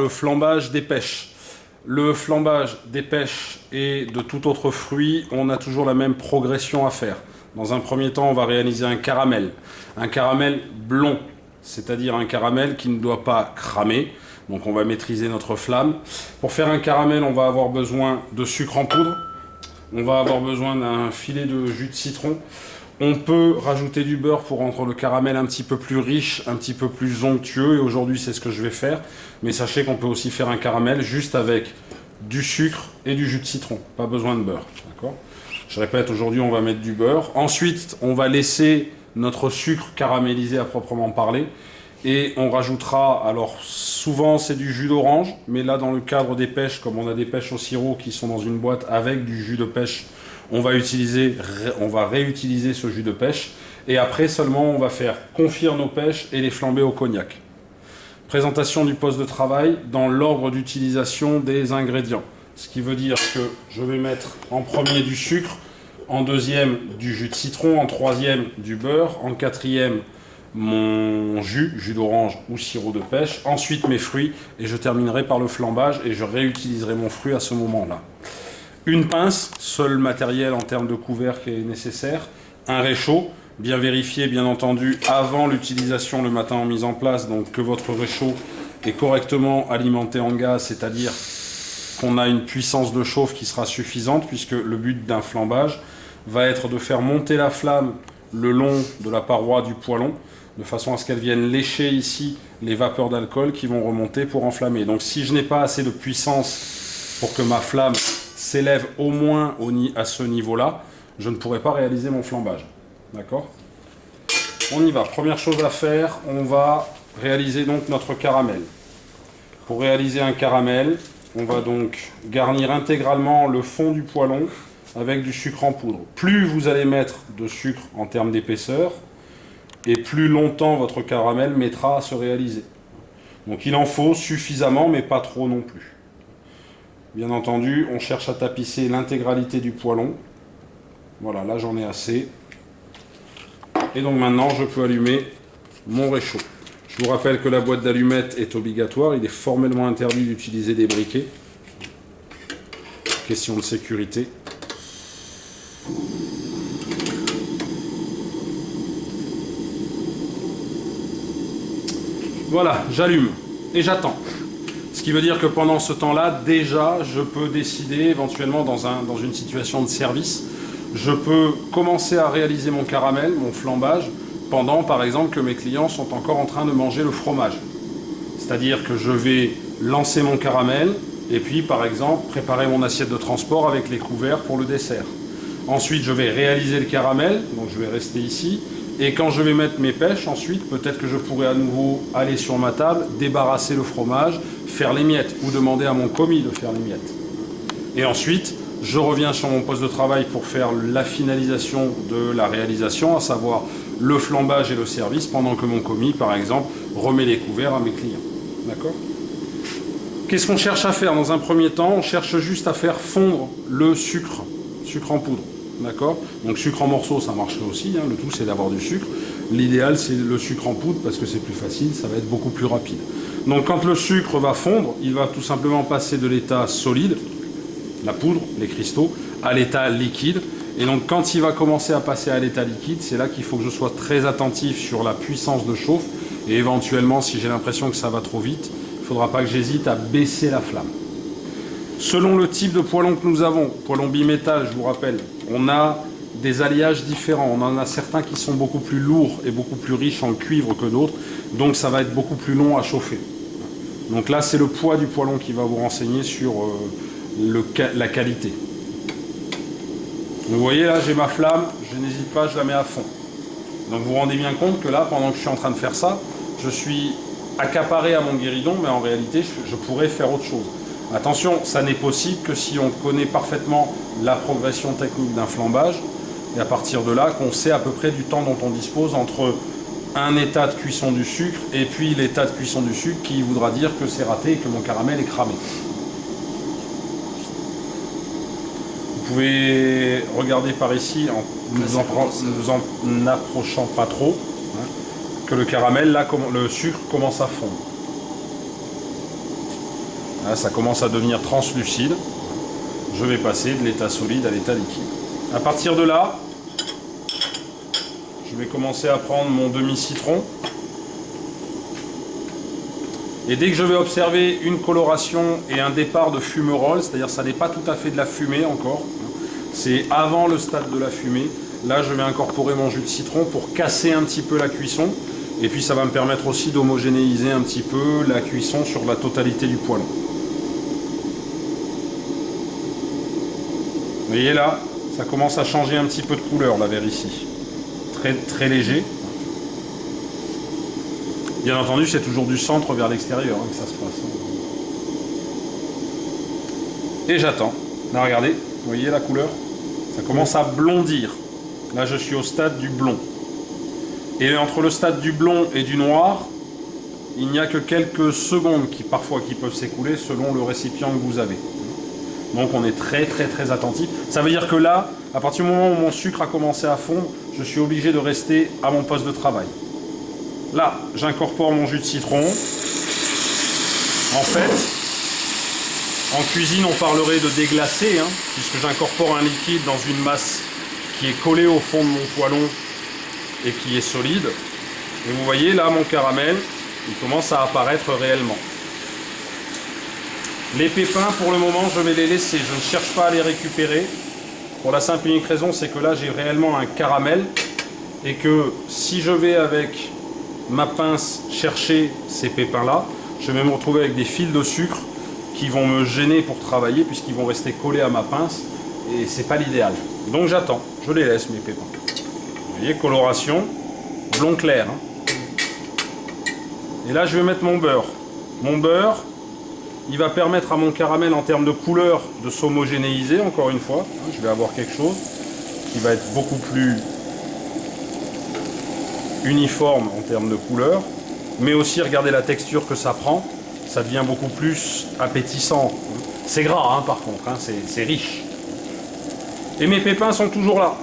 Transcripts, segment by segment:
Le flambage des pêches. Le flambage des pêches et de tout autre fruit, on a toujours la même progression à faire. Dans un premier temps, on va réaliser un caramel blond, c'est-à-dire un caramel qui ne doit pas cramer. Donc on va maîtriser notre flamme. Pour faire un caramel, on va avoir besoin de sucre en poudre. On va avoir besoin d'un filet de jus de citron. On peut rajouter du beurre pour rendre le caramel un petit peu plus riche, un petit peu plus onctueux. Et aujourd'hui, c'est ce que je vais faire. Mais sachez qu'on peut aussi faire un caramel juste avec du sucre et du jus de citron. Pas besoin de beurre. D'accord ? Je répète, aujourd'hui, on va mettre du beurre. Ensuite, on va laisser notre sucre caraméliser à proprement parler. Et on rajoutera, alors souvent c'est du jus d'orange, mais là dans le cadre des pêches, comme on a des pêches au sirop qui sont dans une boîte avec du jus de pêche, on va réutiliser ce jus de pêche. Et après seulement on va faire confire nos pêches et les flamber au cognac. Présentation du poste de travail dans l'ordre d'utilisation des ingrédients. Ce qui veut dire que je vais mettre en premier du sucre, en deuxième du jus de citron, en troisième du beurre, en quatrième mon jus d'orange ou sirop de pêche, ensuite mes fruits et je terminerai par le flambage et je réutiliserai mon fruit à ce moment-là. Une pince, seul matériel en termes de couvert qui est nécessaire, un réchaud, bien vérifié bien entendu avant l'utilisation le matin en mise en place, donc que votre réchaud est correctement alimenté en gaz, c'est-à-dire qu'on a une puissance de chauffe qui sera suffisante puisque le but d'un flambage va être de faire monter la flamme le long de la paroi du poêlon de façon à ce qu'elles viennent lécher ici les vapeurs d'alcool qui vont remonter pour enflammer. Donc si je n'ai pas assez de puissance pour que ma flamme s'élève au moins à ce niveau-là, je ne pourrai pas réaliser mon flambage. D'accord ? On y va. Première chose à faire, on va réaliser donc notre caramel. Pour réaliser un caramel, on va donc garnir intégralement le fond du poêlon avec du sucre en poudre. Plus vous allez mettre de sucre en termes d'épaisseur, et plus longtemps votre caramel mettra à se réaliser. Donc il en faut suffisamment, mais pas trop non plus. Bien entendu, on cherche à tapisser l'intégralité du poêlon. Voilà, là j'en ai assez. Et donc maintenant, je peux allumer mon réchaud. Je vous rappelle que la boîte d'allumettes est obligatoire. Il est formellement interdit d'utiliser des briquets. Question de sécurité. Voilà, j'allume et j'attends. Ce qui veut dire que pendant ce temps-là, déjà, je peux décider, éventuellement dans une situation de service, je peux commencer à réaliser mon caramel, mon flambage, pendant, par exemple, que mes clients sont encore en train de manger le fromage. C'est-à-dire que je vais lancer mon caramel et puis, par exemple, préparer mon assiette de transport avec les couverts pour le dessert. Ensuite, je vais réaliser le caramel, donc je vais rester ici. Et quand je vais mettre mes pêches, ensuite, peut-être que je pourrai à nouveau aller sur ma table, débarrasser le fromage, faire les miettes, ou demander à mon commis de faire les miettes. Et ensuite, je reviens sur mon poste de travail pour faire la finalisation de la réalisation, à savoir le flambage et le service, pendant que mon commis, par exemple, remet les couverts à mes clients. D'accord ? Qu'est-ce qu'on cherche à faire dans un premier temps? On cherche juste à faire fondre le sucre en poudre. D'accord? Donc sucre en morceaux, ça marcherait aussi, hein. Le tout c'est d'avoir du sucre. L'idéal c'est le sucre en poudre parce que c'est plus facile, ça va être beaucoup plus rapide. Donc quand le sucre va fondre, il va tout simplement passer de l'état solide, la poudre, les cristaux, à l'état liquide. Et donc quand il va commencer à passer à l'état liquide, c'est là qu'il faut que je sois très attentif sur la puissance de chauffe. Et éventuellement, si j'ai l'impression que ça va trop vite, il ne faudra pas que j'hésite à baisser la flamme. Selon le type de poêlon que nous avons, poêlon bimétal, je vous rappelle, on a des alliages différents. On en a certains qui sont beaucoup plus lourds et beaucoup plus riches en cuivre que d'autres, donc ça va être beaucoup plus long à chauffer. Donc là, c'est le poids du poêlon qui va vous renseigner sur la qualité. Vous voyez, là, j'ai ma flamme, je n'hésite pas, je la mets à fond. Donc vous vous rendez bien compte que là, pendant que je suis en train de faire ça, je suis accaparé à mon guéridon, mais en réalité, je pourrais faire autre chose. Attention, ça n'est possible que si on connaît parfaitement la progression technique d'un flambage, et à partir de là, qu'on sait à peu près du temps dont on dispose entre un état de cuisson du sucre et puis l'état de cuisson du sucre qui voudra dire que c'est raté et que mon caramel est cramé. Vous pouvez regarder par ici, en ne vous en approchant pas trop, hein, que le caramel, là, le sucre commence à fondre. Là, ça commence à devenir translucide. Je vais passer de l'état solide à l'état liquide. À partir de là, je vais commencer à prendre mon demi-citron. Et dès que je vais observer une coloration et un départ de fumerolles, c'est-à-dire ça n'est pas tout à fait de la fumée encore, c'est avant le stade de la fumée, là je vais incorporer mon jus de citron pour casser un petit peu la cuisson. Et puis ça va me permettre aussi d'homogénéiser un petit peu la cuisson sur la totalité du poêlon. Vous voyez là, ça commence à changer un petit peu de couleur là vers ici. Très, très léger. Bien entendu, c'est toujours du centre vers l'extérieur que ça se passe. Et j'attends. Là, regardez, vous voyez la couleur? Ça commence à blondir. Là, je suis au stade du blond. Et entre le stade du blond et du noir, il n'y a que quelques secondes qui peuvent s'écouler selon le récipient que vous avez. Donc on est très très très attentif. Ça veut dire que là, à partir du moment où mon sucre a commencé à fondre, je suis obligé de rester à mon poste de travail. Là, j'incorpore mon jus de citron. En fait, en cuisine, on parlerait de déglacer, puisque j'incorpore un liquide dans une masse qui est collée au fond de mon poêlon et qui est solide. Et vous voyez là mon caramel, il commence à apparaître réellement. Les pépins pour le moment je vais les laisser, je ne cherche pas à les récupérer. Pour la simple et unique raison c'est que là j'ai réellement un caramel et que si je vais avec ma pince chercher ces pépins là, je vais me retrouver avec des fils de sucre qui vont me gêner pour travailler puisqu'ils vont rester collés à ma pince et c'est pas l'idéal. Donc j'attends, je les laisse mes pépins. Vous voyez, coloration, blond clair. Et là, je vais mettre mon beurre. Mon beurre, il va permettre à mon caramel, en termes de couleur, de s'homogénéiser, encore une fois. Je vais avoir quelque chose qui va être beaucoup plus uniforme en termes de couleur. Mais aussi, regardez la texture que ça prend. Ça devient beaucoup plus appétissant. C'est gras, par contre, c'est riche. Et mes pépins sont toujours là.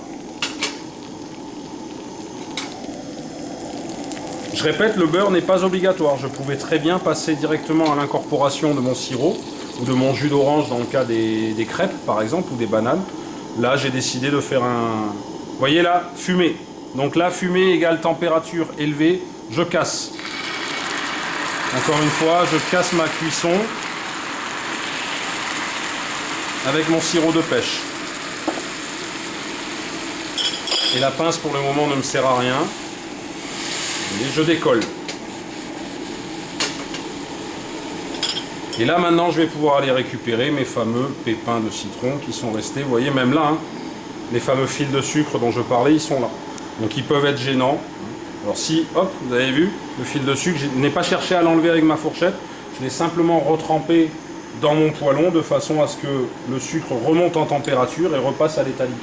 Je répète, le beurre n'est pas obligatoire. Je pouvais très bien passer directement à l'incorporation de mon sirop ou de mon jus d'orange dans le cas des crêpes, par exemple, ou des bananes. Là, j'ai décidé de faire un... Vous voyez là, fumée. Donc là, fumée égale température élevée, je casse. Encore une fois, je casse ma cuisson avec mon sirop de pêche. Et la pince, pour le moment, ne me sert à rien. Et je décolle. Et là maintenant je vais pouvoir aller récupérer mes fameux pépins de citron qui sont restés. Vous voyez même là, les fameux fils de sucre dont je parlais, ils sont là. Donc ils peuvent être gênants. Alors si, hop, vous avez vu, le fil de sucre, je n'ai pas cherché à l'enlever avec ma fourchette. Je l'ai simplement retrempé dans mon poêlon de façon à ce que le sucre remonte en température et repasse à l'état liquide.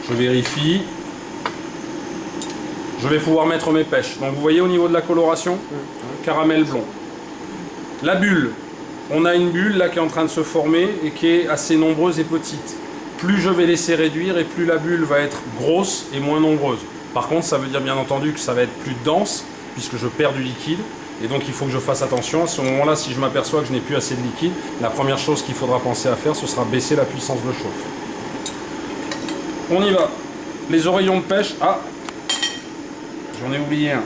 Je vérifie. Je vais pouvoir mettre mes pêches. Donc vous voyez au niveau de la coloration, caramel blond. La bulle, on a une bulle là qui est en train de se former et qui est assez nombreuse et petite. Plus je vais laisser réduire et plus la bulle va être grosse et moins nombreuse. Par contre, ça veut dire bien entendu que ça va être plus dense puisque je perds du liquide. Et donc il faut que je fasse attention. À ce moment-là, si je m'aperçois que je n'ai plus assez de liquide, la première chose qu'il faudra penser à faire, ce sera baisser la puissance de chauffe. On y va. Les oreillons de pêche. Ah, j'en ai oublié un.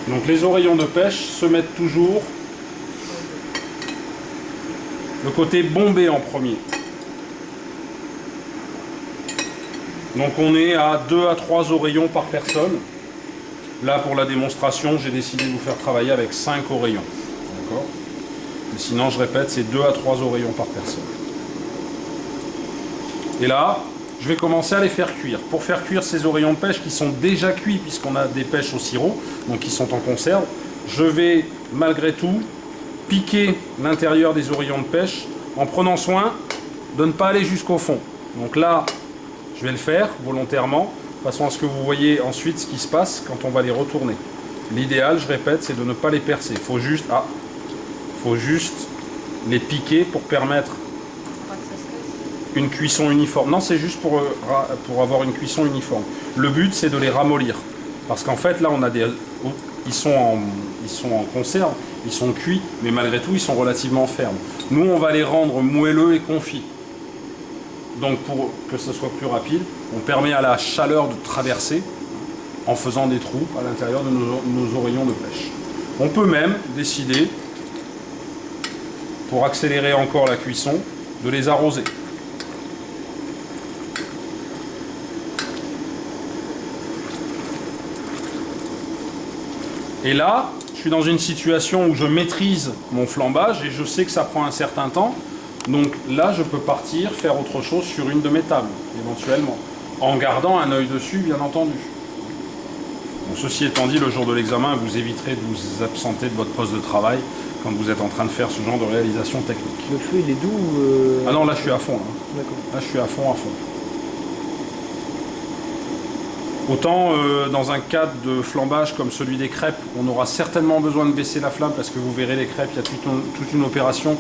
Donc les oreillons de pêche se mettent toujours le côté bombé en premier. Donc on est à 2 à 3 oreillons par personne. Là pour la démonstration, j'ai décidé de vous faire travailler avec 5 oreillons. D'accord ? Mais sinon, je répète, c'est 2 à 3 oreillons par personne. Et là, je vais commencer à les faire cuire. Pour faire cuire ces oreillons de pêche qui sont déjà cuits, puisqu'on a des pêches au sirop, donc qui sont en conserve, je vais malgré tout piquer l'intérieur des oreillons de pêche en prenant soin de ne pas aller jusqu'au fond. Donc là, je vais le faire volontairement, de façon à ce que vous voyez ensuite ce qui se passe quand on va les retourner. L'idéal, je répète, c'est de ne pas les percer. Il faut juste les piquer pour permettre une cuisson uniforme. Non, c'est juste pour avoir une cuisson uniforme. Le but, c'est de les ramollir. Parce qu'en fait, là, on a des... ils sont en conserve, ils sont cuits, mais malgré tout, ils sont relativement fermes. Nous, on va les rendre moelleux et confits. Donc, pour que ce soit plus rapide, on permet à la chaleur de traverser en faisant des trous à l'intérieur de nos oreillons de pêche. On peut même décider, pour accélérer encore la cuisson, de les arroser. Et là, je suis dans une situation où je maîtrise mon flambage et je sais que ça prend un certain temps. Donc là, je peux partir faire autre chose sur une de mes tables, éventuellement, en gardant un œil dessus, bien entendu. Bon, ceci étant dit, le jour de l'examen, vous éviterez de vous absenter de votre poste de travail quand vous êtes en train de faire ce genre de réalisation technique. Le feu, il est doux Ah non, là, je suis à fond. D'accord. Là, je suis à fond, à fond. Autant dans un cadre de flambage comme celui des crêpes, on aura certainement besoin de baisser la flamme parce que vous verrez les crêpes, il y a toute une opération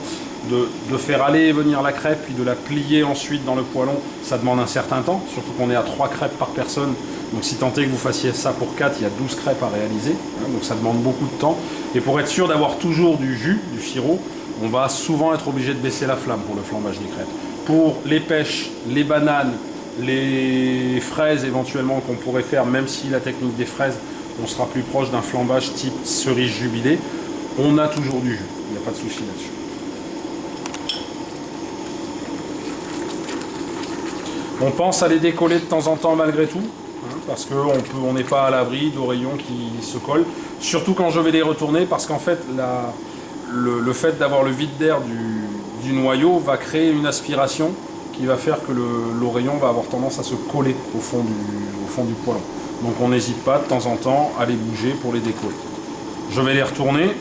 de faire aller et venir la crêpe, puis de la plier ensuite dans le poêlon. Ça demande un certain temps, surtout qu'on est à 3 crêpes par personne. Donc si tant est que vous fassiez ça pour 4, il y a 12 crêpes à réaliser. Donc ça demande beaucoup de temps. Et pour être sûr d'avoir toujours du jus, du sirop, on va souvent être obligé de baisser la flamme pour le flambage des crêpes. Pour les pêches, les bananes, les fraises éventuellement qu'on pourrait faire, même si la technique des fraises, on sera plus proche d'un flambage type cerise jubilée, on a toujours du jus, il n'y a pas de souci là-dessus. On pense à les décoller de temps en temps malgré tout, parce qu'on n'est pas à l'abri d'oreillons qui se collent, surtout quand je vais les retourner, parce qu'en fait, le fait d'avoir le vide d'air du noyau va créer une aspiration qui va faire que l'oreillon va avoir tendance à se coller au fond du poêlon. Donc on n'hésite pas de temps en temps à les bouger pour les décoller. Je vais les retourner.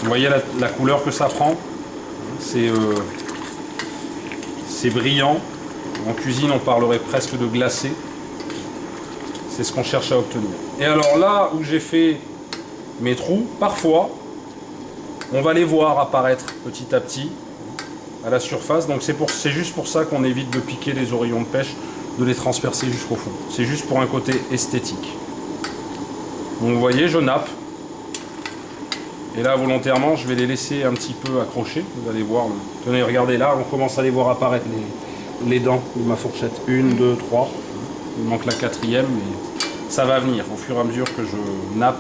Vous voyez la couleur que ça prend, c'est brillant. En cuisine, on parlerait presque de glacé. C'est ce qu'on cherche à obtenir. Et alors là où j'ai fait mes trous, parfois, on va les voir apparaître petit à petit à la surface. Donc c'est juste pour ça qu'on évite de piquer les oreillons de pêche, de les transpercer jusqu'au fond. C'est juste pour un côté esthétique. Donc vous voyez, je nappe. Et là, volontairement, je vais les laisser un petit peu accrochés. Vous allez voir. Tenez, regardez là, on commence à les voir apparaître les dents de ma fourchette. 1, 2, 3. Il manque la 4e, mais ça va venir au fur et à mesure que je nappe.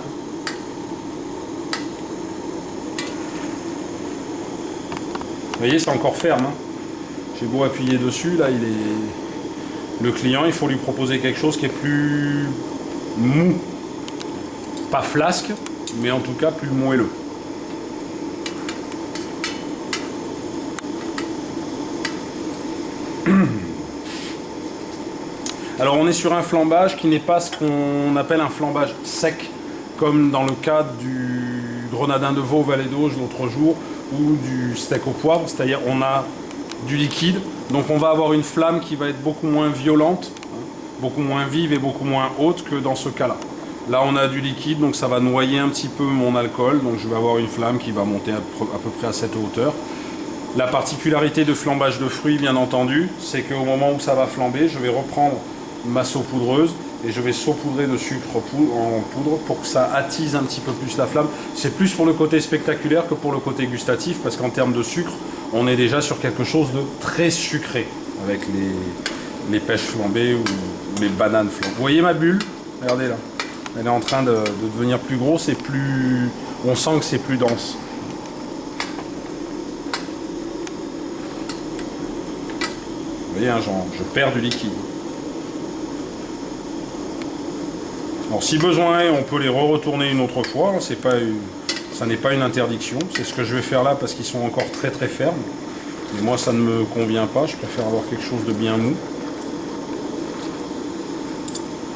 Vous voyez, c'est encore ferme. Hein. J'ai beau appuyer dessus, là, le client, il faut lui proposer quelque chose qui est plus mou. Pas flasque, mais en tout cas plus moelleux. Alors on est sur un flambage qui n'est pas ce qu'on appelle un flambage sec, comme dans le cadre du grenadin de veau Vallée d'Auge l'autre jour, ou du steak au poivre, c'est-à-dire on a du liquide, donc on va avoir une flamme qui va être beaucoup moins violente, beaucoup moins vive et beaucoup moins haute que dans ce cas-là. Là on a du liquide, donc ça va noyer un petit peu mon alcool, donc je vais avoir une flamme qui va monter à peu près à cette hauteur. La particularité de flambage de fruits, bien entendu, c'est qu'au moment où ça va flamber, je vais reprendre ma saupoudreuse et je vais saupoudrer de sucre en poudre pour que ça attise un petit peu plus la flamme. C'est plus pour le côté spectaculaire que pour le côté gustatif, parce qu'en termes de sucre, on est déjà sur quelque chose de très sucré avec les pêches flambées ou les bananes flambées. Vous voyez ma bulle? Regardez là. Elle est en train de devenir plus grosse et plus... On sent que c'est plus dense. Vous voyez, hein, je perds du liquide. Alors si besoin est, on peut les retourner une autre fois, ça n'est pas une interdiction, c'est ce que je vais faire là parce qu'ils sont encore très très fermes. Et moi ça ne me convient pas, je préfère avoir quelque chose de bien mou.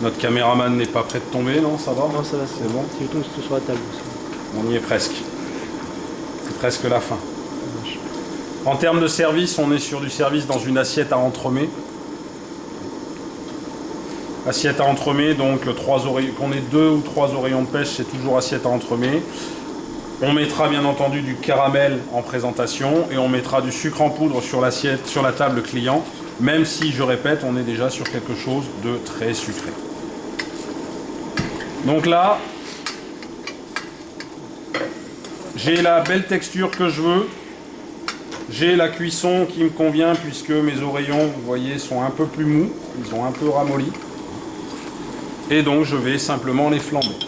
Notre caméraman n'est pas prêt de tomber, non? Ça va? Non, ça va, c'est bon. C'est tout sur la table aussi. On y est presque. C'est presque la fin. En termes de service, on est sur du service dans une assiette à entremets. Assiette à entremets, donc qu'on ait 2 ou 3 oreillons de pêche, c'est toujours assiette à entremets. On mettra bien entendu du caramel en présentation et on mettra du sucre en poudre sur l'assiette, sur la table client même si, je répète, on est déjà sur quelque chose de très sucré. Donc là, j'ai la belle texture que je veux, j'ai la cuisson qui me convient puisque mes oreillons, vous voyez, sont un peu plus mous, ils ont un peu ramolli. Et donc je vais simplement les flamber.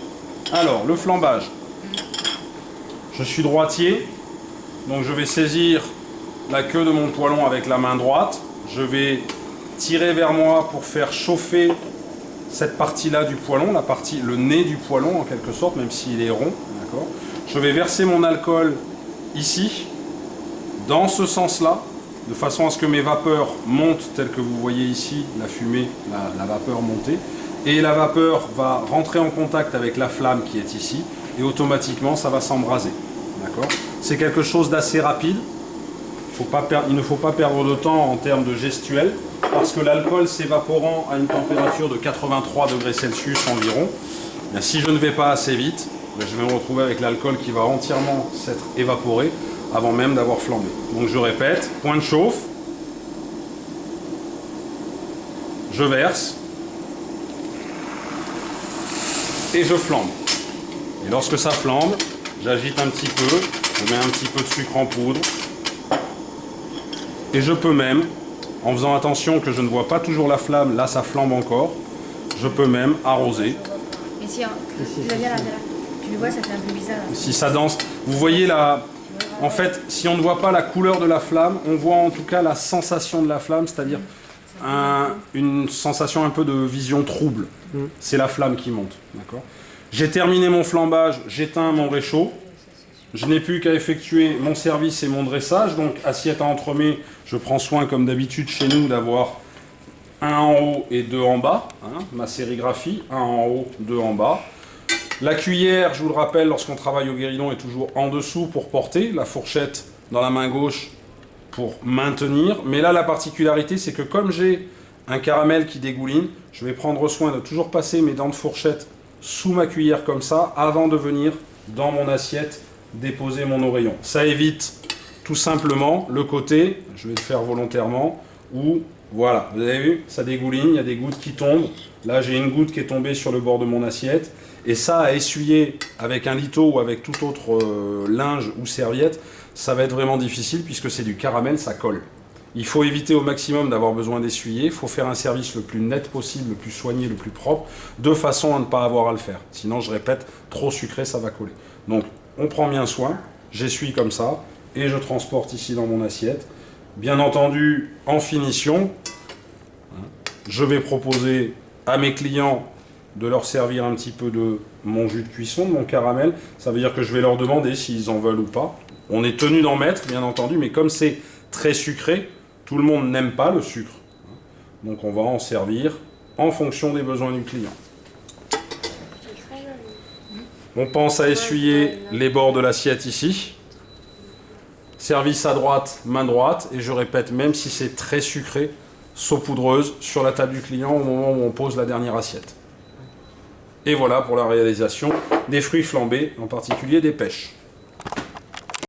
Alors, le flambage. Je suis droitier, donc je vais saisir la queue de mon poêlon avec la main droite. Je vais tirer vers moi pour faire chauffer cette partie-là du poêlon, le nez du poêlon en quelque sorte, même s'il est rond. D'accord. Je vais verser mon alcool ici, dans ce sens-là, de façon à ce que mes vapeurs montent, telles que vous voyez ici, la fumée, la vapeur monter. Et la vapeur va rentrer en contact avec la flamme qui est ici, et automatiquement ça va s'embraser. D'accord. C'est quelque chose d'assez rapide. Il ne faut pas perdre de temps en termes de gestuelle, parce que l'alcool s'évaporant à une température de 83 degrés Celsius environ, bien, si je ne vais pas assez vite, je vais me retrouver avec l'alcool qui va entièrement s'être évaporé avant même d'avoir flambé. Donc je répète, point de chauffe, je verse et je flambe. Et lorsque ça flambe, j'agite un petit peu, je mets un petit peu de sucre en poudre. Et je peux même, en faisant attention que je ne vois pas toujours la flamme, là ça flambe encore, je peux même arroser. Et si, tu le vois, ça fait un peu bizarre. Si ça danse, vous voyez là, en fait, si on ne voit pas la couleur de la flamme, on voit en tout cas la sensation de la flamme, c'est-à-dire une sensation un peu de vision trouble. C'est la flamme qui monte. D'accord. J'ai terminé mon flambage, j'éteins mon réchaud. Je n'ai plus qu'à effectuer mon service et mon dressage. Donc, assiette à entremets, je prends soin, comme d'habitude chez nous, d'avoir un en haut et deux en bas. Hein, ma sérigraphie, un en haut, deux en bas. La cuillère, je vous le rappelle, lorsqu'on travaille au guéridon, est toujours en dessous pour porter. La fourchette dans la main gauche pour maintenir. Mais là, la particularité, c'est que comme j'ai un caramel qui dégouline, je vais prendre soin de toujours passer mes dents de fourchette sous ma cuillère comme ça, avant de venir dans mon assiette déposer mon oreillon. Ça évite tout simplement le côté, je vais le faire volontairement, où, voilà, vous avez vu, ça dégouline, il y a des gouttes qui tombent. Là, j'ai une goutte qui est tombée sur le bord de mon assiette. Et ça, à essuyer avec un lito ou avec tout autre linge ou serviette, ça va être vraiment difficile puisque c'est du caramel, ça colle. Il faut éviter au maximum d'avoir besoin d'essuyer. Il faut faire un service le plus net possible, le plus soigné, le plus propre, de façon à ne pas avoir à le faire. Sinon, je répète, trop sucré, ça va coller. Donc, on prend bien soin, j'essuie comme ça, et je transporte ici dans mon assiette. Bien entendu, en finition, je vais proposer à mes clients de leur servir un petit peu de mon jus de cuisson, de mon caramel. Ça veut dire que je vais leur demander s'ils en veulent ou pas. On est tenu d'en mettre, bien entendu, mais comme c'est très sucré, tout le monde n'aime pas le sucre. Donc on va en servir en fonction des besoins du client. On pense à essuyer les bords de l'assiette ici. Service à droite, main droite. Et je répète, même si c'est très sucré, saupoudreuse sur la table du client au moment où on pose la dernière assiette. Et voilà pour la réalisation des fruits flambés, en particulier des pêches.